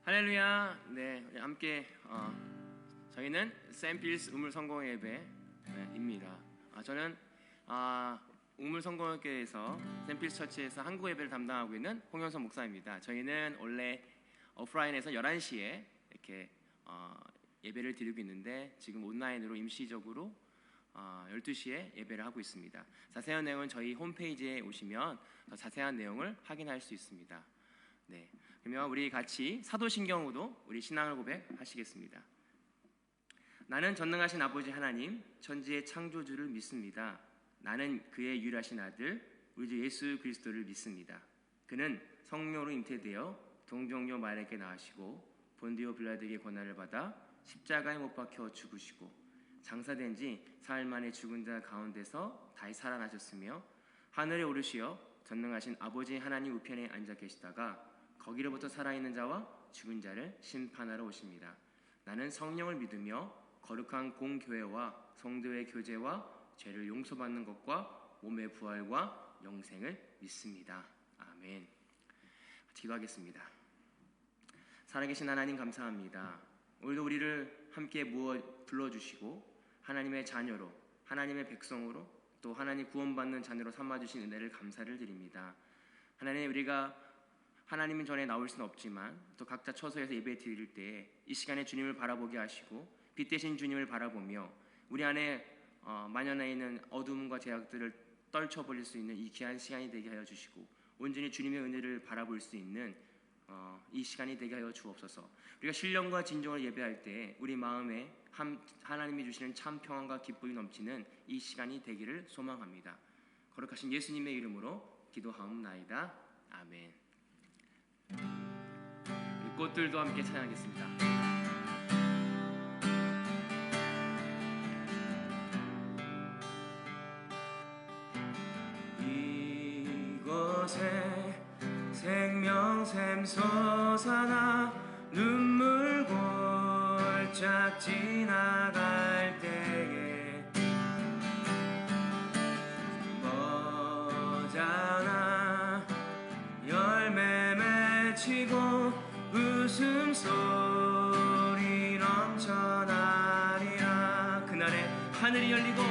할렐루야. 네, 우리 함께 저희는 샘필스 우물 성공 예배입니다. 저는 우물 성공교회에서 샘필스 처치에서 한국 예배를 담당하고 있는 홍영선 목사입니다. 저희는 원래 오프라인에서 11시에 이렇게 예배를 드리고 있는데 지금 온라인으로 임시적으로 12시에 예배를 하고 있습니다. 자세한 내용은 저희 홈페이지에 오시면 더 자세한 내용을 확인할 수 있습니다. 네, 그러면 우리 같이 사도신경으로 우리 신앙을 고백하시겠습니다. 나는 전능하신 아버지 하나님, 천지의 창조주를 믿습니다. 나는 그의 유일하신 아들, 우리 주 예수 그리스도를 믿습니다. 그는 성령으로 잉태되어 동정녀 마리아에게 나으시고 본디오 빌라도에게 고난을 받아 십자가에 못 박혀 죽으시고 장사된 지 사흘 만에 죽은 자 가운데서 다시 살아나셨으며 하늘에 오르시어 전능하신 아버지 하나님 우편에 앉아 계시다가 거기로부터 살아있는 자와 죽은 자를 심판하러 오십니다. 나는 성령을 믿으며 거룩한 공교회와 성도의 교제와 죄를 용서받는 것과 몸의 부활과 영생을 믿습니다. 아멘. 기도하겠습니다. 살아계신 하나님 감사합니다. 오늘도 우리를 함께 불러주시고 하나님의 자녀로, 하나님의 백성으로, 또 하나님 구원받는 자녀로 삼아주신 은혜를 감사를 드립니다. 하나님, 우리가 하나님 전에 나올 수는 없지만 또 각자 처소에서 예배 드릴 때 이 시간에 주님을 바라보게 하시고 빛 대신 주님을 바라보며 우리 안에 만연해 있는 어둠과 죄악들을 떨쳐버릴 수 있는 이 귀한 시간이 되게 하여 주시고 온전히 주님의 은혜를 바라볼 수 있는 이 시간이 되게 하여 주옵소서. 우리가 신령과 진정을 예배할 때 우리 마음에 하나님이 주시는 참 평안과 기쁨이 넘치는 이 시간이 되기를 소망합니다. 거룩하신 예수님의 이름으로 기도하옵나이다. 아멘. 꽃들도 함께 찬양하겠습니다. 이곳에 생명샘 솟아나 눈물 골짝 지나갈 때에 머자나 열매 맺히고 웃음소리 넘쳐나리라. 그날에 하늘이 열리고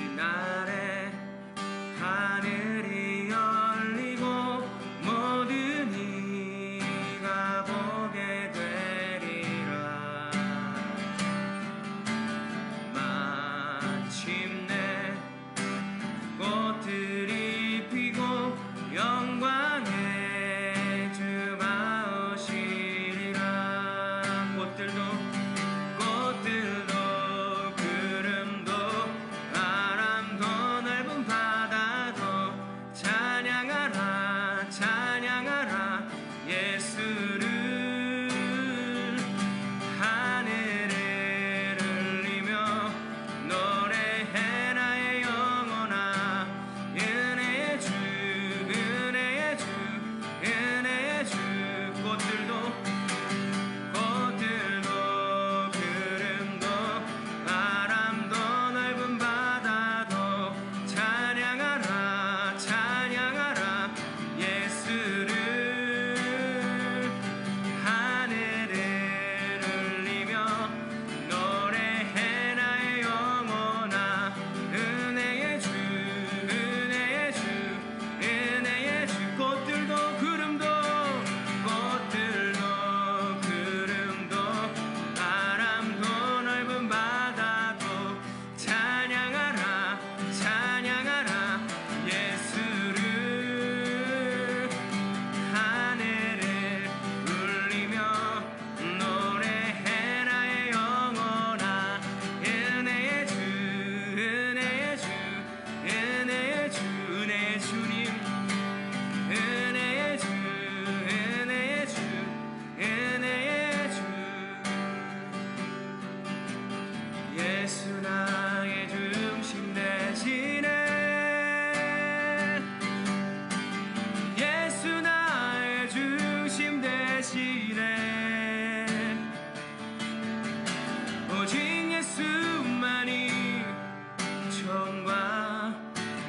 그날에 하늘이 열리고 모든 이가 보게 되리라. 마침내 꽃들이 피고 영광의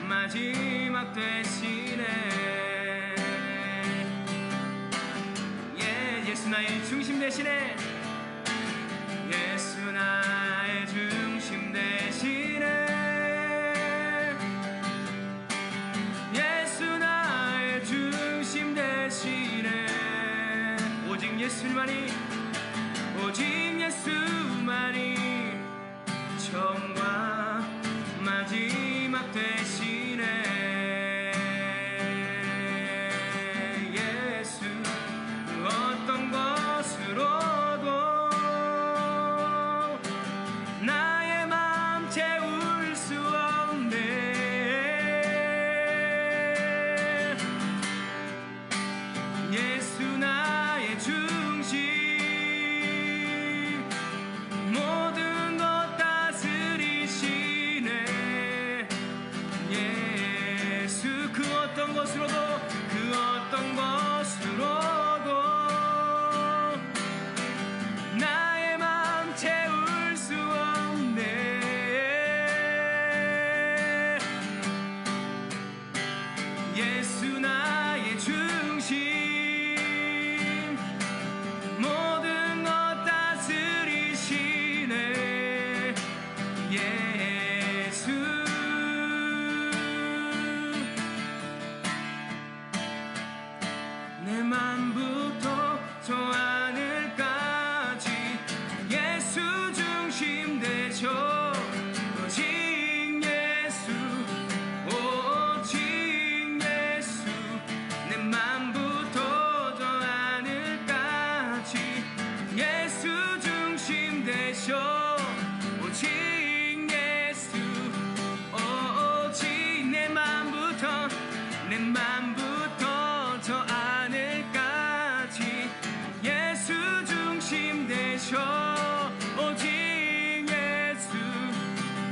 마지막 되시네. 나의 중심 대신에 예수 나의 중심 대신에 예수 나의 중심 대신에 오직 예수만이 오직 예수만이 처음과 마지막 대신에 예수 그 어떤 것으로도 나의 맘 채울 수 없네. 예수 나의 중심 모든 것 다스리시네. 예수 그 어떤 것으로도 그 어떤 것으로도 나의 맘 채울 수 없네. 예수 나의 중심 모든 것 다스리시네. 예수 내 맘부터 저 하늘까지 예수 중심 되죠. 오직 예수 오직 예수 내 맘부터 저 하늘까지 예수 중심 되셔. 오직 예수 오직 내 맘부터 저 하늘까지 예수 중심 되셔. 오직 예수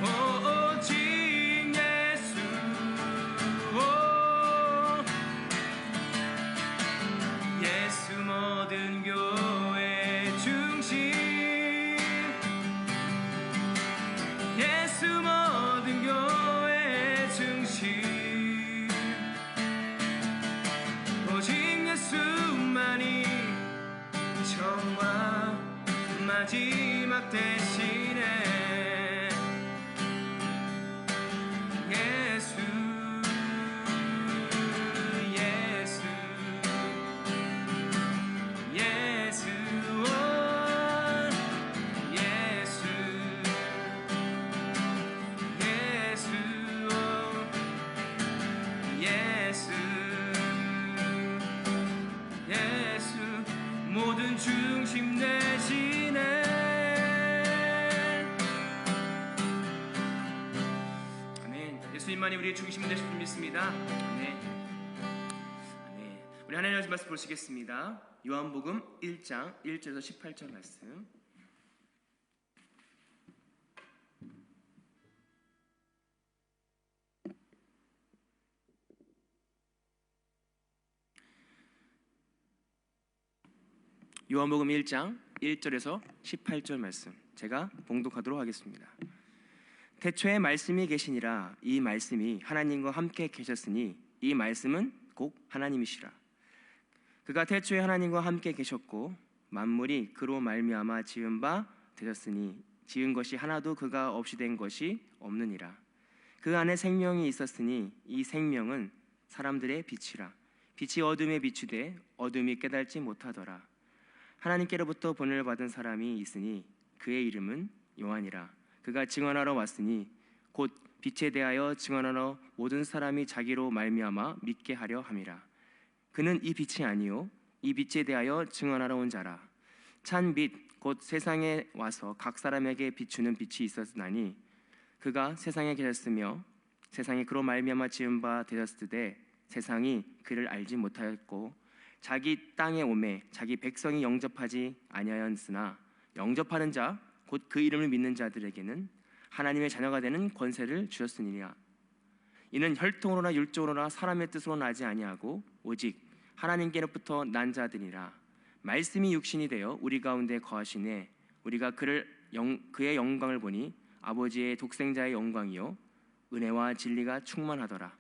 오직 예수 예수 모든 교회 중심 예수 모든 교회 중심 오직 예수만이 처음과 마지막 대신에 예수 예수 예수 예수 예수 예수 예수 모든 중심 대신에 아멘. 예수님만이 우리의 중심 되실 줄 믿습니다. 아멘. 아멘. 우리 하나님의 말씀 보시겠습니다. 요한복음 1장 1절에서 18절 말씀. 요한복음 1장 1절에서 18절 말씀 제가 봉독하도록 하겠습니다. 태초에 말씀이 계시니라. 이 말씀이 하나님과 함께 계셨으니 이 말씀은 곧 하나님이시라. 그가 태초에 하나님과 함께 계셨고 만물이 그로 말미암아 지은 바 되셨으니 지은 것이 하나도 그가 없이 된 것이 없느니라. 그 안에 생명이 있었으니 이 생명은 사람들의 빛이라. 빛이 어둠에 비추되 어둠이 깨달지 못하더라. 하나님께로부터 본을 받은 사람이 있으니 그의 이름은 요한이라. 그가 증언하러 왔으니 곧 빛에 대하여 증언하러 모든 사람이 자기로 말미암아 믿게 하려 함이라. 그는 이 빛이 아니요 이 빛에 대하여 증언하러 온 자라. 찬 빛 곧 세상에 와서 각 사람에게 비추는 빛이 있었나니 그가 세상에 계셨으며 세상이 그로 말미암아 지은 바 되었으되 세상이 그를 알지 못하였고 자기 땅에 오매 자기 백성이 영접하지 아니하였으나 영접하는 자 곧 그 이름을 믿는 자들에게는 하나님의 자녀가 되는 권세를 주셨으니라. 이는 혈통으로나 율조로나 사람의 뜻으로 나지 아니하고 오직 하나님께로부터 난 자들이라. 말씀이 육신이 되어 우리 가운데 거하시네. 우리가 그의 영광을 보니 아버지의 독생자의 영광이요 은혜와 진리가 충만하더라.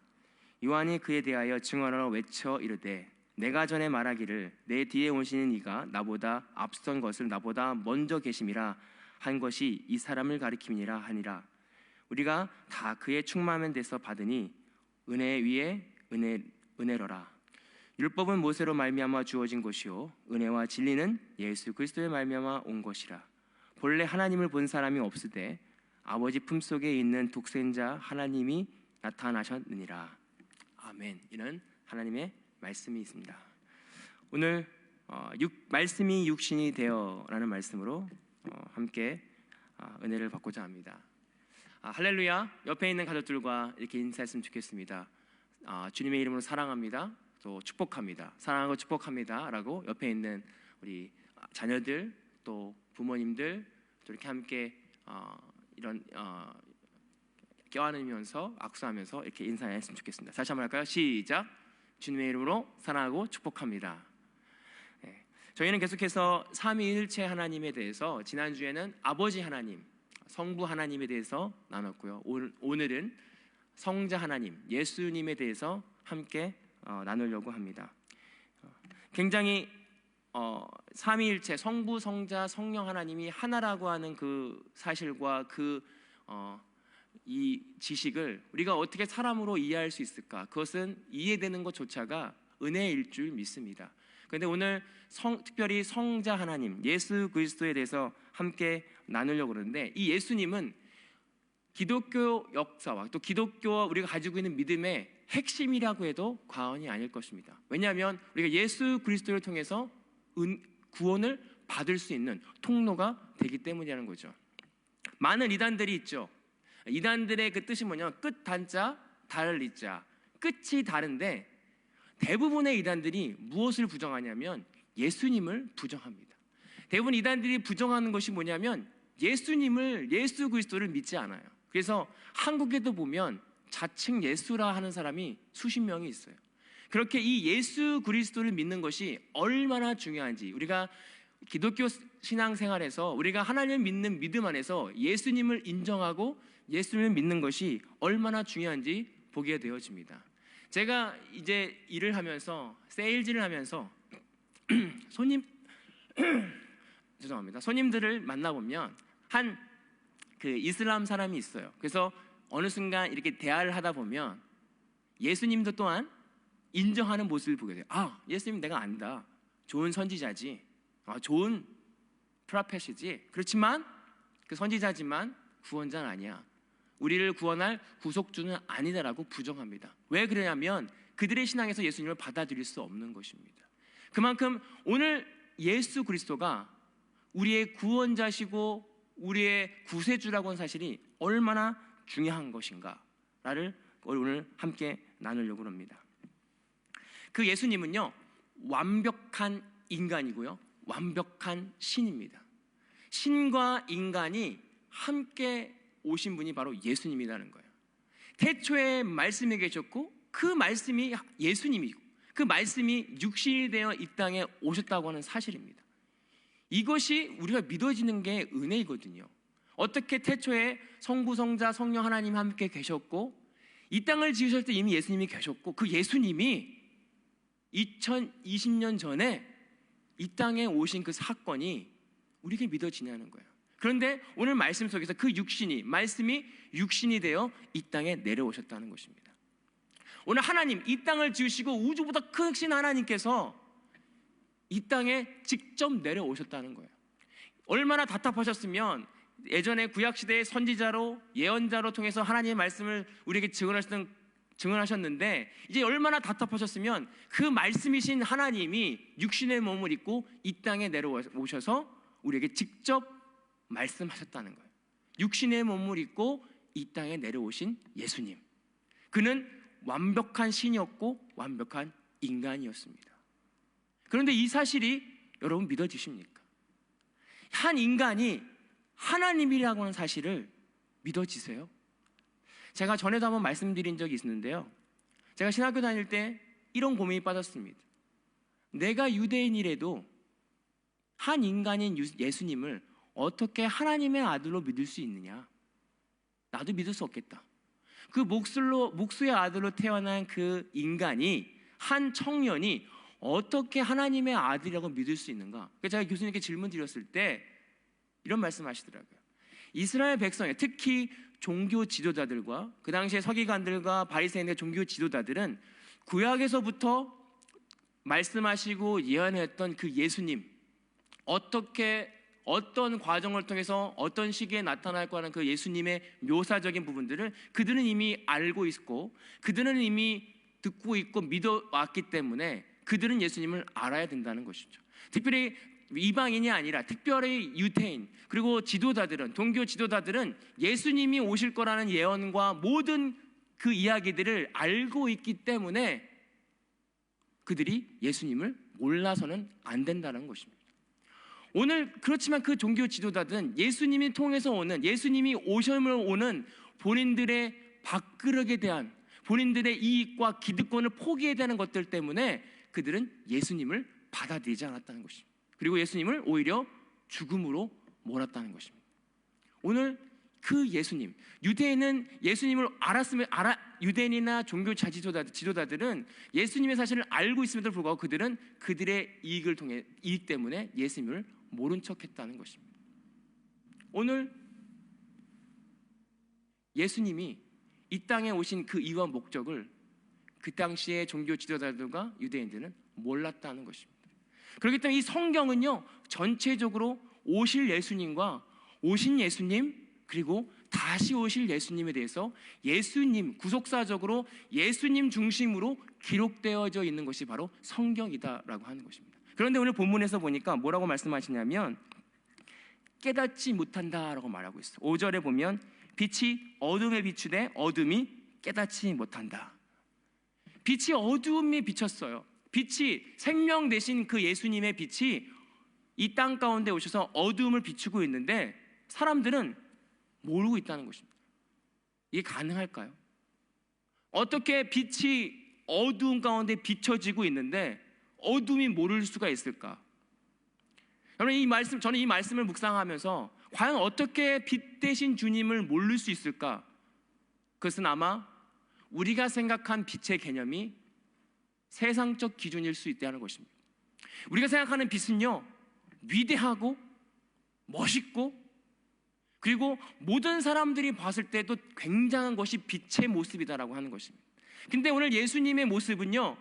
요한이 그에 대하여 증언하러 외쳐 이르되 내가 전에 말하기를 내 뒤에 오시는 이가 나보다 앞선 것을 나보다 먼저 계심이라 한 것이 이 사람을 가리킴이니라 하니라. 우리가 다 그의 충만한 데서 받으니 은혜 위에 은혜로라. 율법은 모세로 말미암아 주어진 것이요 은혜와 진리는 예수 그리스도의 말미암아 온 것이라. 본래 하나님을 본 사람이 없으되 아버지 품속에 있는 독생자 하나님이 나타나셨느니라. 아멘. 이는 하나님의 말씀이 있습니다. 오늘 말씀이 육신이 되어라는 말씀으로 함께 은혜를 받고자 합니다. 할렐루야. 옆에 있는 가족들과 이렇게 인사했으면 좋겠습니다. 주님의 이름으로 사랑합니다. 또 축복합니다. 사랑하고 축복합니다 라고 옆에 있는 우리 자녀들 또 부모님들 또 이렇게 함께 이런 껴안으면서 악수하면서 이렇게 인사했으면 좋겠습니다. 다시 한번 할까요? 시작. 주님의 이름으로 사랑하고 축복합니다. 네. 저희는 계속해서 삼위일체 하나님에 대해서 지난주에는 아버지 하나님, 성부 하나님에 대해서 나눴고요. 오늘은 성자 하나님, 예수님에 대해서 함께 나누려고 합니다. 굉장히 삼위일체, 성부, 성자, 성령 하나님이 하나라고 하는 그 사실과 이 지식을 우리가 어떻게 사람으로 이해할 수 있을까? 그것은 이해되는 것조차가 은혜일 줄 믿습니다. 그런데 오늘 특별히 성자 하나님, 예수 그리스도에 대해서 함께 나누려고 그러는데, 이 예수님은 기독교 역사와 또 기독교와 우리가 가지고 있는 믿음의 핵심이라고 해도 과언이 아닐 것입니다. 왜냐하면 우리가 예수 그리스도를 통해서 구원을 받을 수 있는 통로가 되기 때문이라는 거죠. 많은 이단들이 있죠. 이단들의 그 뜻이 뭐냐? 끝 단자, 달 리자. 끝이 다른데 대부분의 이단들이 무엇을 부정하냐면 예수님을 부정합니다. 대부분 이단들이 부정하는 것이 뭐냐면 예수님을, 예수 그리스도를 믿지 않아요. 그래서 한국에도 보면 자칭 예수라 하는 사람이 수십 명이 있어요. 그렇게 이 예수 그리스도를 믿는 것이 얼마나 중요한지, 우리가 기독교 신앙생활에서 우리가 하나님을 믿는 믿음 안에서 예수님을 인정하고 예수님을 믿는 것이 얼마나 중요한지 보게 되어집니다. 제가 이제 일을 하면서, 세일즈를 하면서 손님들을 만나보면 그 이슬람 사람이 있어요. 그래서 어느 순간 이렇게 대화를 하다 보면 예수님도 또한 인정하는 모습을 보게 돼요. 예수님 내가 안다. 좋은 선지자지. 좋은 프로페시지. 그렇지만 그 선지자지만 구원자는 아니야. 우리를 구원할 구속주는 아니다라고 부정합니다. 왜 그러냐면 그들의 신앙에서 예수님을 받아들일 수 없는 것입니다. 그만큼 오늘 예수 그리스도가 우리의 구원자시고 우리의 구세주라고 하는 사실이 얼마나 중요한 것인가를 오늘 함께 나누려고 합니다. 그 예수님은요, 완벽한 인간이고요, 완벽한 신입니다. 신과 인간이 함께 오신 분이 바로 예수님이라는 거예요. 태초에 말씀이 계셨고 그 말씀이 예수님이고 그 말씀이 육신이 되어 이 땅에 오셨다고 하는 사실입니다. 이것이 우리가 믿어지는 게 은혜이거든요. 어떻게 태초에 성부, 성자, 성령 하나님 함께 계셨고 이 땅을 지으실 때 이미 예수님이 계셨고 그 예수님이 2020년 전에 이 땅에 오신 그 사건이 우리에게 믿어지냐는 거예요. 그런데 오늘 말씀 속에서 그 말씀이 육신이 되어 이 땅에 내려오셨다는 것입니다. 오늘 하나님, 이 땅을 지으시고 우주보다 크신 하나님께서 이 땅에 직접 내려오셨다는 거예요. 얼마나 답답하셨으면 예전에 구약시대의 선지자로 예언자로 통해서 하나님의 말씀을 우리에게 증언하셨는데 이제 얼마나 답답하셨으면 그 말씀이신 하나님이 육신의 몸을 입고 이 땅에 내려오셔서 우리에게 직접 말씀하셨다는 거예요. 육신의 몸을 입고 이 땅에 내려오신 예수님, 그는 완벽한 신이었고 완벽한 인간이었습니다. 그런데 이 사실이 여러분 믿어지십니까? 한 인간이 하나님이라고 하는 사실을 믿어지세요? 제가 전에도 한번 말씀드린 적이 있는데요, 제가 신학교 다닐 때 이런 고민이 빠졌습니다. 내가 유대인이라도 한 인간인 예수님을 어떻게 하나님의 아들로 믿을 수 있느냐? 나도 믿을 수 없겠다. 그 목수의 아들로 태어난 그 인간이, 한 청년이 어떻게 하나님의 아들이라고 믿을 수 있는가? 제가 교수님께 질문 드렸을 때 이런 말씀하시더라고요. 이스라엘 백성, 특히 종교 지도자들과 그 당시에 서기관들과 바리새인의 종교 지도자들은 구약에서부터 말씀하시고 예언했던 그 예수님, 어떤 과정을 통해서 어떤 시기에 나타날 거라는 그 예수님의 묘사적인 부분들을 그들은 이미 알고 있고 그들은 이미 듣고 있고 믿어왔기 때문에 그들은 예수님을 알아야 된다는 것이죠. 특별히 이방인이 아니라 특별히 유대인 그리고 지도자들은, 종교 지도자들은 예수님이 오실 거라는 예언과 모든 그 이야기들을 알고 있기 때문에 그들이 예수님을 몰라서는 안 된다는 것입니다. 오늘 그렇지만 그 종교 지도자들은 예수님이 통해서 오는, 예수님이 오심을 오는 본인들의 밥그릇에 대한, 본인들의 이익과 기득권을 포기해야 되는 것들 때문에 그들은 예수님을 받아들이지 않았다는 것입니다. 그리고 예수님을 오히려 죽음으로 몰았다는 것입니다. 오늘 그 예수님, 유대인은 예수님을 유대인이나 종교 지도자들은 예수님의 사실을 알고 있음에도 불구하고 그들은 그들의 이익 때문에 예수님을 모른 척했다는 것입니다. 오늘 예수님이 이 땅에 오신 그 이유와 목적을 그 당시의 종교 지도자들과 유대인들은 몰랐다는 것입니다. 그렇기 때문에 이 성경은요, 전체적으로 오실 예수님과 오신 예수님 그리고 다시 오실 예수님에 대해서 예수님, 구속사적으로 예수님 중심으로 기록되어져 있는 것이 바로 성경이다라고 하는 것입니다. 그런데 오늘 본문에서 보니까 뭐라고 말씀하시냐면 깨닫지 못한다라고 말하고 있어요. 5절에 보면 빛이 어둠에 비추되 어둠이 깨닫지 못한다. 빛이 어둠에 비쳤어요. 빛이, 생명 되신 그 예수님의 빛이 이 땅 가운데 오셔서 어둠을 비추고 있는데 사람들은 모르고 있다는 것입니다. 이게 가능할까요? 어떻게 빛이 어두운 가운데 비춰지고 있는데 어둠이 모를 수가 있을까? 여러분, 저는 이 말씀을 묵상하면서 과연 어떻게 빛 대신 주님을 모를 수 있을까? 그것은 아마 우리가 생각한 빛의 개념이 세상적 기준일 수 있다는 것입니다. 우리가 생각하는 빛은요, 위대하고 멋있고 그리고 모든 사람들이 봤을 때도 굉장한 것이 빛의 모습이다라고 하는 것입니다. 근데 오늘 예수님의 모습은요,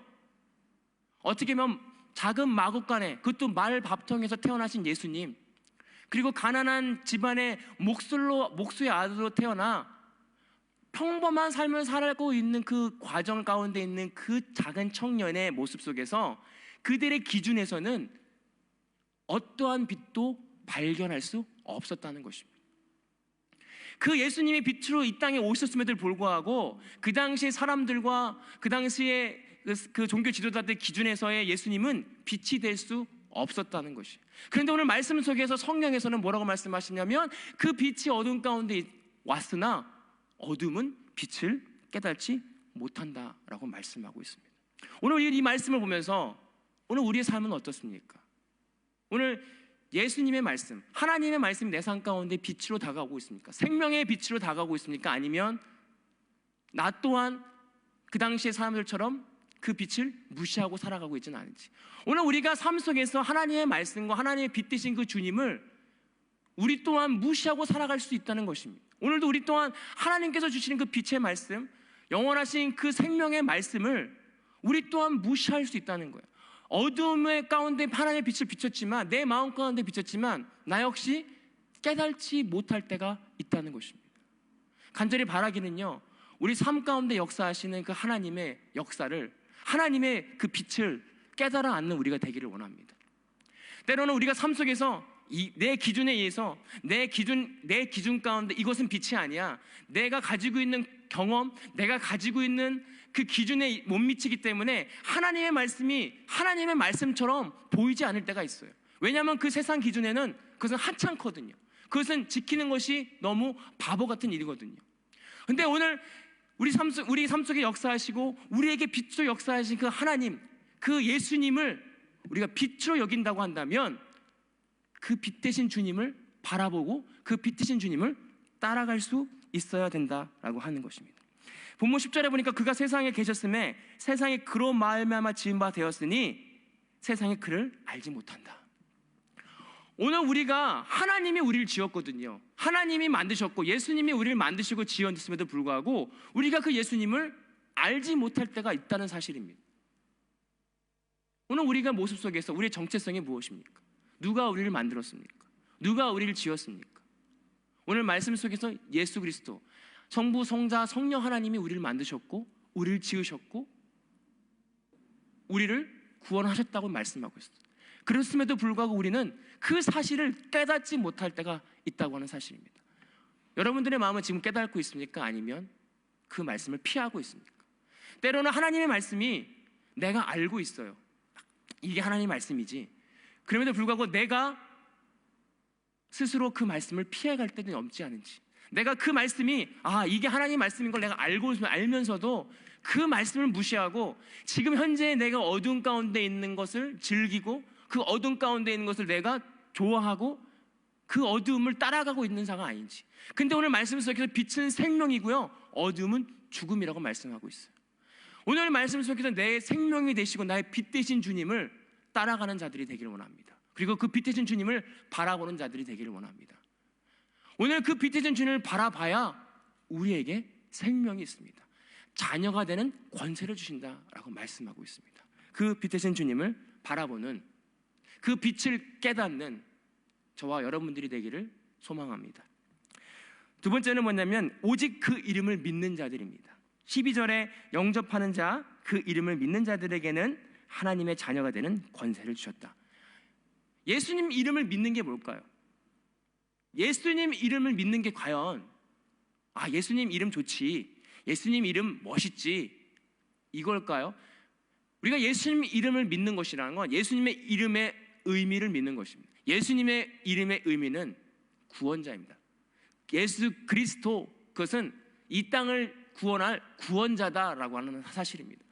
어떻게 보면 작은 마구간에, 그것도 말 밥통에서 태어나신 예수님, 그리고 가난한 집안의 목수의 아들로 태어나 평범한 삶을 살고 있는 그 과정 가운데 있는 그 작은 청년의 모습 속에서 그들의 기준에서는 어떠한 빛도 발견할 수 없었다는 것입니다. 그 예수님이 빛으로 이 땅에 오셨음에도 불구하고 그 당시의 사람들과 그 당시의 그 종교 지도자들 기준에서의 예수님은 빛이 될 수 없었다는 것이. 그런데 오늘 말씀 속에서 성경에서는 뭐라고 말씀하시냐면 그 빛이 어둠 가운데 왔으나 어둠은 빛을 깨닫지 못한다라고 말씀하고 있습니다. 오늘 이 말씀을 보면서 오늘 우리의 삶은 어떻습니까? 오늘 예수님의 말씀, 하나님의 말씀이 내 삶 가운데 빛으로 다가오고 있습니까? 생명의 빛으로 다가오고 있습니까? 아니면 나 또한 그 당시의 사람들처럼 그 빛을 무시하고 살아가고 있지는 않은지. 오늘 우리가 삶 속에서 하나님의 말씀과 하나님의 빛 되신 그 주님을 우리 또한 무시하고 살아갈 수 있다는 것입니다. 오늘도 우리 또한 하나님께서 주시는 그 빛의 말씀, 영원하신 그 생명의 말씀을 우리 또한 무시할 수 있다는 거예요. 어둠의 가운데 하나님의 빛을 비췄지만, 내 마음 가운데 비췄지만 나 역시 깨닫지 못할 때가 있다는 것입니다. 간절히 바라기는요, 우리 삶 가운데 역사하시는 그 하나님의 역사를, 하나님의 그 빛을 깨달아 않는 우리가 되기를 원합니다. 때로는 우리가 삶 속에서 내 기준에 의해서 내 기준 가운데 이것은 빛이 아니야, 내가 가지고 있는 경험, 내가 가지고 있는 그 기준에 못 미치기 때문에 하나님의 말씀이 하나님의 말씀처럼 보이지 않을 때가 있어요. 왜냐하면 그 세상 기준에는 그것은 하찮거든요. 그것은 지키는 것이 너무 바보 같은 일이거든요. 근데 오늘 우리 삶 속에 역사하시고 우리에게 빛으로 역사하신 그 하나님, 그 예수님을 우리가 빛으로 여긴다고 한다면 그 빛 대신 주님을 바라보고 그 빛 대신 주님을 따라갈 수 있어야 된다라고 하는 것입니다. 본문 10절에 보니까 그가 세상에 계셨음에 세상에 그로 말미암아 지은 바 되었으니 세상이 그를 알지 못한다. 오늘 우리가 하나님이 우리를 지었거든요. 하나님이 만드셨고 예수님이 우리를 만드시고 지었음에도 불구하고 우리가 그 예수님을 알지 못할 때가 있다는 사실입니다. 오늘 우리가 모습 속에서 우리의 정체성이 무엇입니까? 누가 우리를 만들었습니까? 누가 우리를 지었습니까? 오늘 말씀 속에서 예수 그리스도, 성부, 성자, 성령 하나님이 우리를 만드셨고 우리를 지으셨고 우리를 구원하셨다고 말씀하고 있어요. 그렇음에도 불구하고 우리는 그 사실을 깨닫지 못할 때가 있다고 하는 사실입니다. 여러분들의 마음은 지금 깨닫고 있습니까? 아니면 그 말씀을 피하고 있습니까? 때로는 하나님의 말씀이 내가 알고 있어요. 이게 하나님의 말씀이지. 그럼에도 불구하고 내가 스스로 그 말씀을 피해갈 때는 없지 않은지, 내가 그 말씀이 이게 하나님의 말씀인 걸 내가 알면서도 그 말씀을 무시하고 지금 현재 내가 어둠 가운데 있는 것을 즐기고 그 어둠 가운데 있는 것을 내가 좋아하고 그 어둠을 따라가고 있는 자가 아닌지. 근데 오늘 말씀 속에서 빛은 생명이고요, 어둠은 죽음이라고 말씀하고 있어요. 오늘 말씀 속에서 내 생명이 되시고 나의 빛 되신 주님을 따라가는 자들이 되기를 원합니다. 그리고 그 빛 되신 주님을 바라보는 자들이 되기를 원합니다. 오늘 그 빛 되신 주님을 바라봐야 우리에게 생명이 있습니다. 자녀가 되는 권세를 주신다라고 말씀하고 있습니다. 그 빛 되신 주님을 바라보는, 그 빛을 깨닫는 저와 여러분들이 되기를 소망합니다. 두 번째는 뭐냐면 오직 그 이름을 믿는 자들입니다. 12절에 영접하는 자, 그 이름을 믿는 자들에게는 하나님의 자녀가 되는 권세를 주셨다. 예수님 이름을 믿는 게 뭘까요? 예수님 이름을 믿는 게 과연 예수님 이름 좋지, 예수님 이름 멋있지, 이걸까요? 우리가 예수님 이름을 믿는 것이라는 건 예수님의 이름의 의미를 믿는 것입니다. 예수님의 이름의 의미는 구원자입니다. 예수 그리스도, 그것은 이 땅을 구원할 구원자다라고 하는 사실입니다.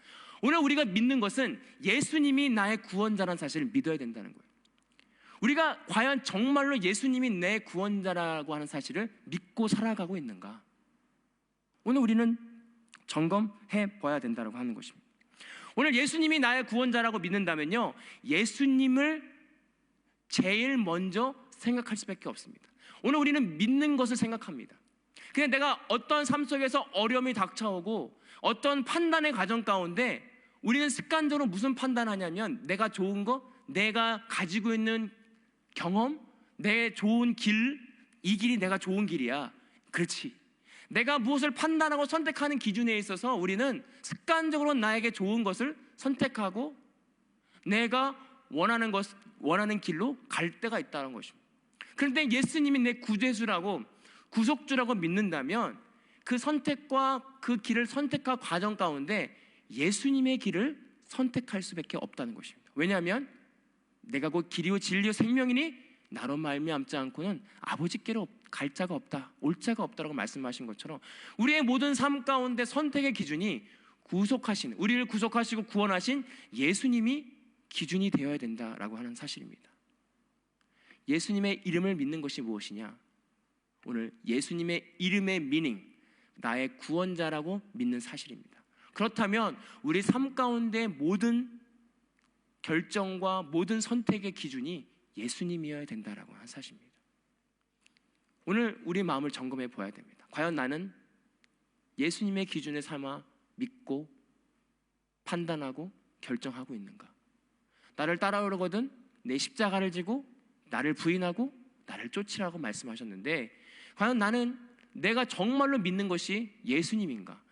오늘 우리가 믿는 것은 예수님이 나의 구원자라는 사실을 믿어야 된다는 거예요. 우리가 과연 정말로 예수님이 내 구원자라고 하는 사실을 믿고 살아가고 있는가? 오늘 우리는 점검해 봐야 된다고 하는 것입니다. 오늘 예수님이 나의 구원자라고 믿는다면요, 예수님을 제일 먼저 생각할 수밖에 없습니다. 오늘 우리는 믿는 것을 생각합니다. 그냥 내가 어떤 삶 속에서 어려움이 닥쳐오고 어떤 판단의 과정 가운데 우리는 습관적으로 무슨 판단하냐면, 내가 좋은 거, 내가 가지고 있는 경험, 내 좋은 길, 이 길이 내가 좋은 길이야. 그렇지. 내가 무엇을 판단하고 선택하는 기준에 있어서 우리는 습관적으로 나에게 좋은 것을 선택하고 내가 원하는 길로 갈 때가 있다는 것입니다. 그런데 예수님이 내 구제주라고, 구속주라고 믿는다면 그 선택과 그 길을 선택할 과정 가운데 예수님의 길을 선택할 수밖에 없다는 것입니다. 왜냐하면 내가 곧 길이요 진리요 생명이니 나로 말미암지 않고는 아버지께로 갈 자가 없다, 올 자가 없다라고 말씀하신 것처럼 우리의 모든 삶 가운데 선택의 기준이 우리를 구속하시고 구원하신 예수님이 기준이 되어야 된다라고 하는 사실입니다. 예수님의 이름을 믿는 것이 무엇이냐? 오늘 예수님의 이름의 미닝, 나의 구원자라고 믿는 사실입니다. 그렇다면 우리 삶 가운데 모든 결정과 모든 선택의 기준이 예수님이어야 된다라고 하는 사실입니다. 오늘 우리 마음을 점검해 보아야 됩니다. 과연 나는 예수님의 기준에 삼아 믿고 판단하고 결정하고 있는가? 나를 따라오려거든 내 십자가를 지고 나를 부인하고 나를 쫓으라고 말씀하셨는데, 과연 나는 내가 정말로 믿는 것이 예수님인가?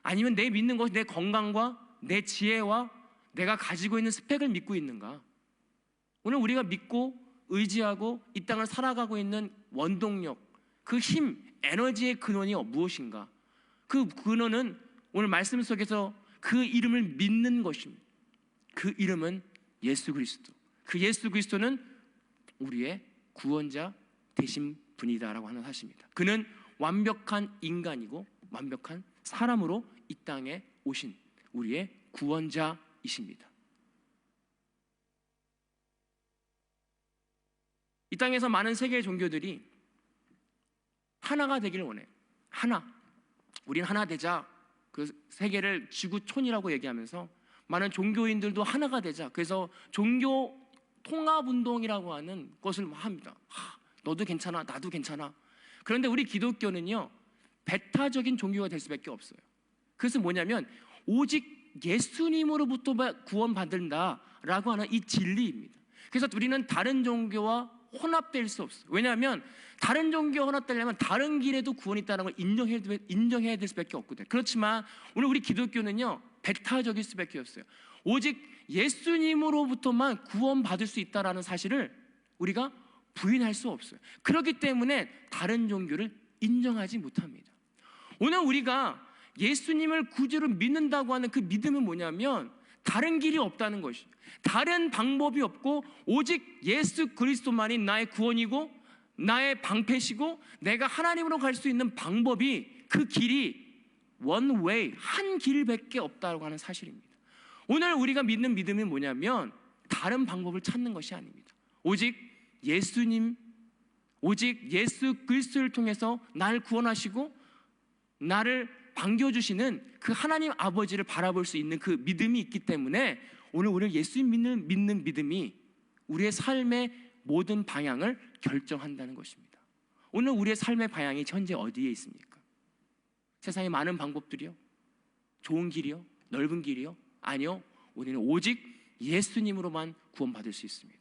아니면 내 믿는 것이 내 건강과 내 지혜와 내가 가지고 있는 스펙을 믿고 있는가? 오늘 우리가 믿고 의지하고 이 땅을 살아가고 있는 원동력, 그 힘, 에너지의 근원이 무엇인가? 그 근원은 오늘 말씀 속에서 그 이름을 믿는 것입니다. 그 이름은 예수 그리스도. 그 예수 그리스도는 우리의 구원자 되신 분이다라고 하는 사실입니다. 그는 완벽한 인간이고 완벽한 사람으로 이 땅에 오신 우리의 구원자이십니다. 이 땅에서 많은 세계의 종교들이 하나가 되기를 원해요. 우린 하나 되자. 그 세계를 지구촌이라고 얘기하면서 많은 종교인들도 하나가 되자. 그래서 종교 통합운동이라고 하는 것을 합니다. 너도 괜찮아, 나도 괜찮아. 그런데 우리 기독교는요, 배타적인 종교가 될 수밖에 없어요. 그래서 뭐냐면 오직 예수님으로부터 구원받는다라고 하는 이 진리입니다. 그래서 우리는 다른 종교와 혼합될 수 없어요. 왜냐하면 다른 종교와 혼합되려면 다른 길에도 구원이 있다는 걸 인정해야 될 수밖에 없거든요. 그렇지만 오늘 우리 기독교는요, 배타적일 수밖에 없어요. 오직 예수님으로부터만 구원받을 수 있다는 사실을 우리가 부인할 수 없어요. 그렇기 때문에 다른 종교를 인정하지 못합니다. 오늘 우리가 예수님을 구주로 믿는다고 하는 그 믿음은 뭐냐면 다른 길이 없다는 것이죠. 다른 방법이 없고 오직 예수 그리스도만이 나의 구원이고 나의 방패시고 내가 하나님으로 갈 수 있는 방법이, 그 길이 one way, 한 길밖에 없다고 하는 사실입니다. 오늘 우리가 믿는 믿음이 뭐냐면 다른 방법을 찾는 것이 아닙니다. 오직 예수님, 오직 예수 그리스도를 통해서 나를 구원하시고 나를 반겨주시는 그 하나님 아버지를 바라볼 수 있는 그 믿음이 있기 때문에 오늘 우리를 예수님 믿는 믿음이 우리의 삶의 모든 방향을 결정한다는 것입니다. 오늘 우리의 삶의 방향이 현재 어디에 있습니까? 세상에 많은 방법들이요? 좋은 길이요? 넓은 길이요? 아니요. 우리는 오직 예수님으로만 구원받을 수 있습니다.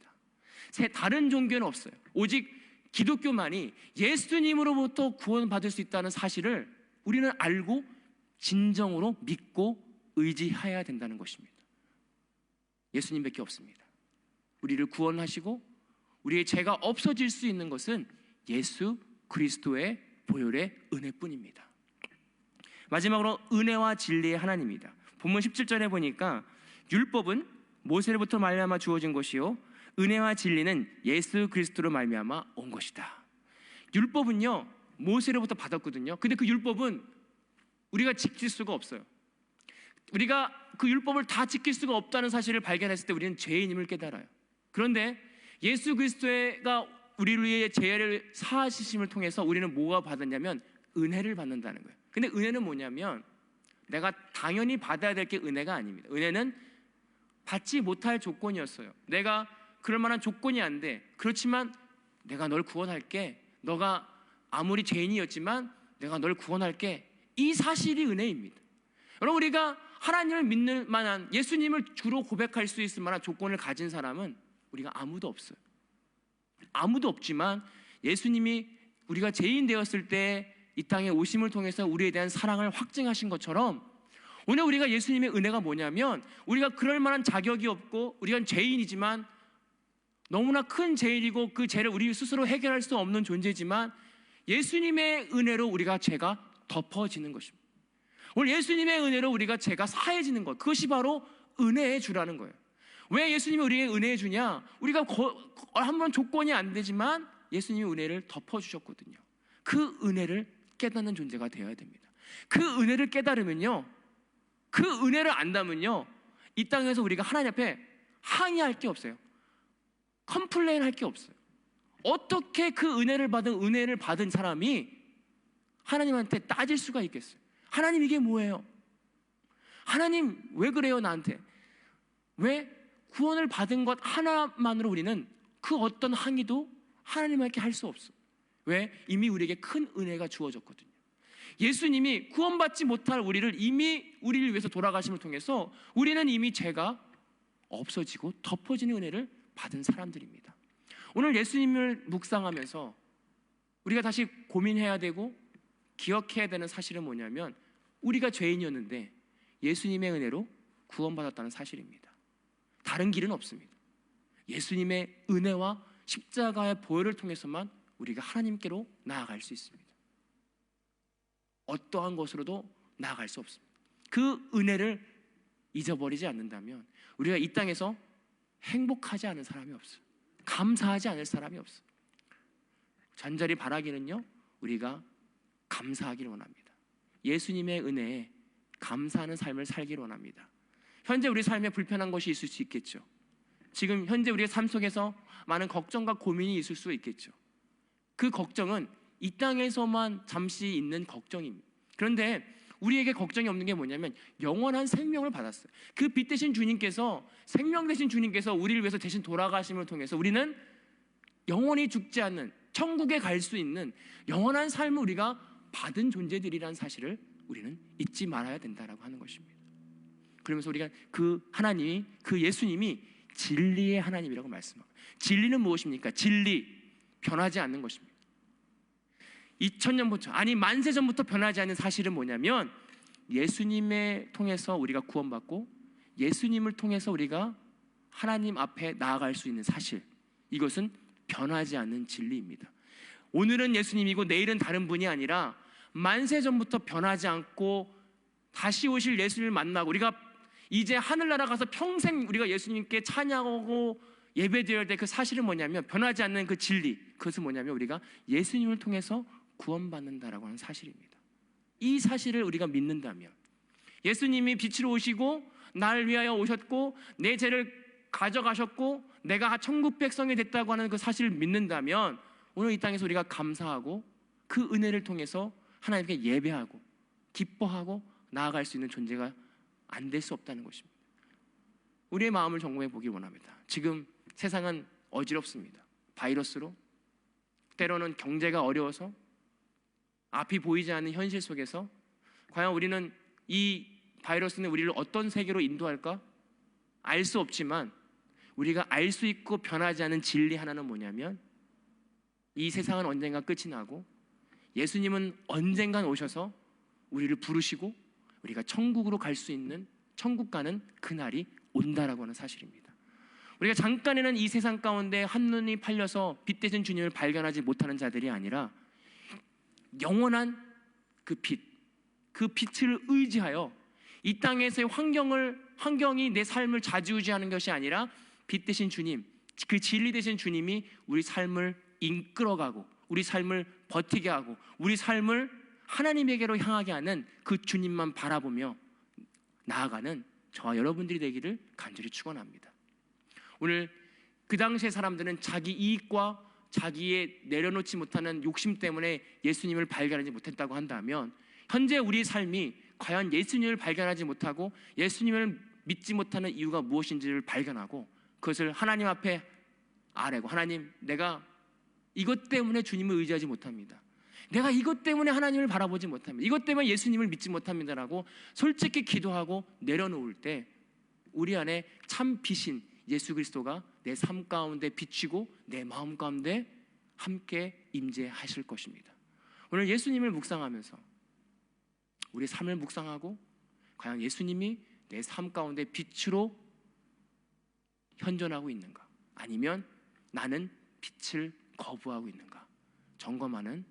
다른 종교는 없어요. 오직 기독교만이 예수님으로부터 구원받을 수 있다는 사실을 우리는 알고 진정으로 믿고 의지해야 된다는 것입니다. 예수님밖에 없습니다. 우리를 구원하시고 우리의 죄가 없어질 수 있는 것은 예수 그리스도의 보혈의 은혜뿐입니다. 마지막으로 은혜와 진리의 하나님입니다. 본문 17절에 보니까 율법은 모세로부터 말미암아 주어진 것이요 은혜와 진리는 예수 그리스도로 말미암아 온 것이다. 율법은요 모세로부터 받았거든요. 근데 그 율법은 우리가 지킬 수가 없어요. 우리가 그 율법을 다 지킬 수가 없다는 사실을 발견했을 때 우리는 죄인임을 깨달아요. 그런데 예수 그리스도가 우리를 위해 죄를 사하심을 통해서 우리는 뭐가 받았냐면 은혜를 받는다는 거예요. 근데 은혜는 뭐냐면 내가 당연히 받아야 될 게 은혜가 아닙니다. 은혜는 받지 못할 조건이었어요. 내가 그럴 만한 조건이 안 돼. 그렇지만 내가 널 구원할게. 너가 아무리 죄인이었지만 내가 널 구원할게. 이 사실이 은혜입니다. 여러분, 우리가 하나님을 믿는 만한, 예수님을 주로 고백할 수 있을 만한 조건을 가진 사람은 우리가 아무도 없어요. 아무도 없지만 예수님이 우리가 죄인 되었을 때 이 땅에 오심을 통해서 우리에 대한 사랑을 확증하신 것처럼 오늘 우리가 예수님의 은혜가 뭐냐면 우리가 그럴 만한 자격이 없고 우리가 죄인이지만 너무나 큰 죄인이고 그 죄를 우리 스스로 해결할 수 없는 존재지만 예수님의 은혜로 우리가 죄가 덮어지는 것입니다. 오늘 예수님의 은혜로 우리가 죄가 사해지는 것, 그것이 바로 은혜의 주라는 거예요. 왜 예수님이 우리에게 은혜의 주냐? 우리가 한번 조건이 안 되지만 예수님이 은혜를 덮어주셨거든요. 그 은혜를 깨닫는 존재가 되어야 됩니다. 그 은혜를 깨달으면요, 그 은혜를 안다면요, 이 땅에서 우리가 하나님 앞에 항의할 게 없어요. 컴플레인 할 게 없어요. 어떻게 그 은혜를 받은 사람이 하나님한테 따질 수가 있겠어요? 하나님 이게 뭐예요? 하나님 왜 그래요 나한테? 왜 구원을 받은 것 하나만으로 우리는 그 어떤 항의도 하나님께 할 수 없어요. 왜? 이미 우리에게 큰 은혜가 주어졌거든요. 예수님이 구원받지 못할 우리를 이미 우리를 위해서 돌아가심을 통해서 우리는 이미 죄가 없어지고 덮어지는 은혜를 받은 사람들입니다. 오늘 예수님을 묵상하면서 우리가 다시 고민해야 되고 기억해야 되는 사실은 뭐냐면 우리가 죄인이었는데 예수님의 은혜로 구원받았다는 사실입니다. 다른 길은 없습니다. 예수님의 은혜와 십자가의 보혈을 통해서만 우리가 하나님께로 나아갈 수 있습니다. 어떠한 것으로도 나아갈 수 없습니다. 그 은혜를 잊어버리지 않는다면 우리가 이 땅에서 행복하지 않은 사람이 없어요. 감사하지 않을 사람이 없어요. 간절히 바라기는요, 우리가 감사하기를 원합니다. 예수님의 은혜에 감사하는 삶을 살기를 원합니다. 현재 우리 삶에 불편한 것이 있을 수 있겠죠. 지금 현재 우리의 삶 속에서 많은 걱정과 고민이 있을 수 있겠죠. 그 걱정은 이 땅에서만 잠시 있는 걱정입니다. 그런데 우리에게 걱정이 없는 게 뭐냐면 영원한 생명을 받았어요. 그 빛 대신 주님께서, 생명 대신 주님께서 우리를 위해서 대신 돌아가심을 통해서 우리는 영원히 죽지 않는 천국에 갈 수 있는 영원한 삶을 우리가 받은 존재들이라는 사실을 우리는 잊지 말아야 된다라고 하는 것입니다. 그러면서 우리가 그 하나님이, 그 예수님이 진리의 하나님이라고 말씀합니다. 진리는 무엇입니까? 진리, 변하지 않는 것입니다. 2000년부터, 아니 만세 전부터 변하지 않는 사실은 뭐냐면 예수님을 통해서 우리가 구원받고 예수님을 통해서 우리가 하나님 앞에 나아갈 수 있는 사실, 이것은 변하지 않는 진리입니다. 오늘은 예수님이고 내일은 다른 분이 아니라 만세 전부터 변하지 않고 다시 오실 예수님을 만나고 우리가 이제 하늘나라 가서 평생 우리가 예수님께 찬양하고 예배드려야 될 그 사실은 뭐냐면 변하지 않는 그 진리, 그것은 뭐냐면 우리가 예수님을 통해서 구원받는다라고 하는 사실입니다. 이 사실을 우리가 믿는다면, 예수님이 빛으로 오시고 나를 위하여 오셨고 내 죄를 가져가셨고 내가 천국 백성이 됐다고 하는 그 사실을 믿는다면 오늘 이 땅에서 우리가 감사하고 그 은혜를 통해서 하나님께 예배하고 기뻐하고 나아갈 수 있는 존재가 안 될 수 없다는 것입니다. 우리의 마음을 점검해 보기 원합니다. 지금 세상은 어지럽습니다. 바이러스로, 때로는 경제가 어려워서, 앞이 보이지 않는 현실 속에서 과연 우리는 이 바이러스는 우리를 어떤 세계로 인도할까? 알 수 없지만 우리가 알 수 있고 변하지 않은 진리 하나는 뭐냐면 이 세상은 언젠가 끝이 나고 예수님은 언젠간 오셔서 우리를 부르시고 우리가 천국으로 갈 수 있는, 천국 가는 그날이 온다라고 하는 사실입니다. 우리가 잠깐에는 이 세상 가운데 한눈이 팔려서 빛 대신 주님을 발견하지 못하는 자들이 아니라 영원한 그 빛, 그 빛을 의지하여 이 땅에서의 환경이 내 삶을 좌지우지하는 것이 아니라 빛 대신 주님, 그 진리 대신 주님이 우리 삶을 이끌어가고 우리 삶을 버티게 하고 우리 삶을 하나님에게로 향하게 하는 그 주님만 바라보며 나아가는 저와 여러분들이 되기를 간절히 축원합니다. 오늘 그 당시의 사람들은 자기 이익과 자기의 내려놓지 못하는 욕심 때문에 예수님을 발견하지 못했다고 한다면 현재 우리의 삶이 과연 예수님을 발견하지 못하고 예수님을 믿지 못하는 이유가 무엇인지를 발견하고 그것을 하나님 앞에 아뢰고, 하나님, 내가 이것 때문에 주님을 의지하지 못합니다. 내가 이것 때문에 하나님을 바라보지 못합니다. 이것 때문에 예수님을 믿지 못합니다라고 솔직히 기도하고 내려놓을 때 우리 안에 참 빛인 예수 그리스도가 내 삶 가운데 비치고 내 마음 가운데 함께 임재하실 것입니다. 오늘 예수님을 묵상하면서 우리 삶을 묵상하고 과연 예수님이 내 삶 가운데 빛으로 현존하고 있는가, 아니면 나는 빛을 거부하고 있는가 점검하는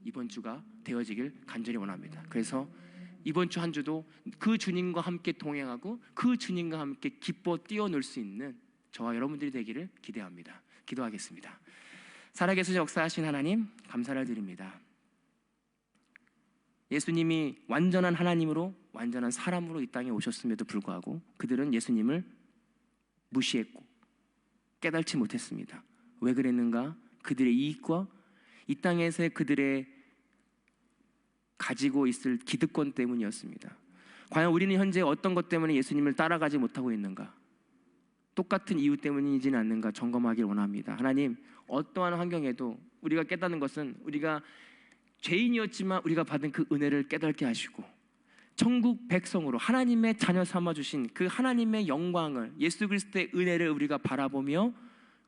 이번 주가 되어지길 간절히 원합니다. 그래서 이번 주 한 주도 그 주님과 함께 동행하고 그 주님과 함께 기뻐 뛰어놀 수 있는 저와 여러분들이 되기를 기대합니다. 기도하겠습니다. 살아계신 역사하신 하나님, 감사를 드립니다. 예수님이 완전한 하나님으로 완전한 사람으로 이 땅에 오셨음에도 불구하고 그들은 예수님을 무시했고 깨닫지 못했습니다. 왜 그랬는가? 그들의 이익과 이 땅에서의 그들의 가지고 있을 기득권 때문이었습니다. 과연 우리는 현재 어떤 것 때문에 예수님을 따라가지 못하고 있는가? 똑같은 이유 때문이지는 않는가 점검하길 원합니다. 하나님, 어떠한 환경에도 우리가 깨닫는 것은 우리가 죄인이었지만 우리가 받은 그 은혜를 깨닫게 하시고 천국 백성으로 하나님의 자녀 삼아주신 그 하나님의 영광을, 예수 그리스도의 은혜를 우리가 바라보며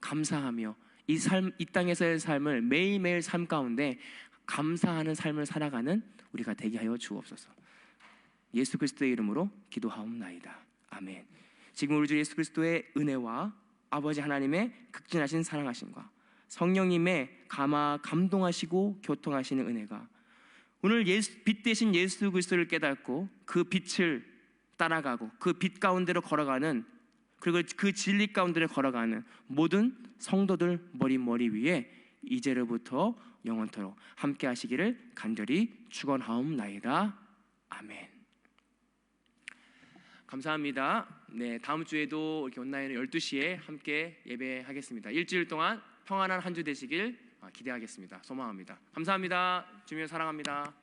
감사하며 이 땅에서의 삶을 매일매일 삶 가운데 감사하는 삶을 살아가는 우리가 되게 하여 주옵소서. 예수 그리스도의 이름으로 기도하옵나이다. 아멘. 지금 우리 주 예수 그리스도의 은혜와 아버지 하나님의 극진하신 사랑하심과 성령님의 감동하시고 교통하시는 은혜가 오늘 빛 대신 예수 그리스도를 깨닫고 그 빛을 따라가고 그 빛 가운데로 걸어가는, 그리고 그 진리 가운데로 걸어가는 모든 성도들 머리 위에 이제로부터 영원토록 함께 하시기를 간절히 축원하옵나이다. 아멘. 감사합니다. 네, 다음 주에도 이렇게 온라인 12시에 함께 예배하겠습니다. 일주일 동안 평안한 한 주 되시길 기대하겠습니다. 소망합니다. 감사합니다. 주님 사랑합니다.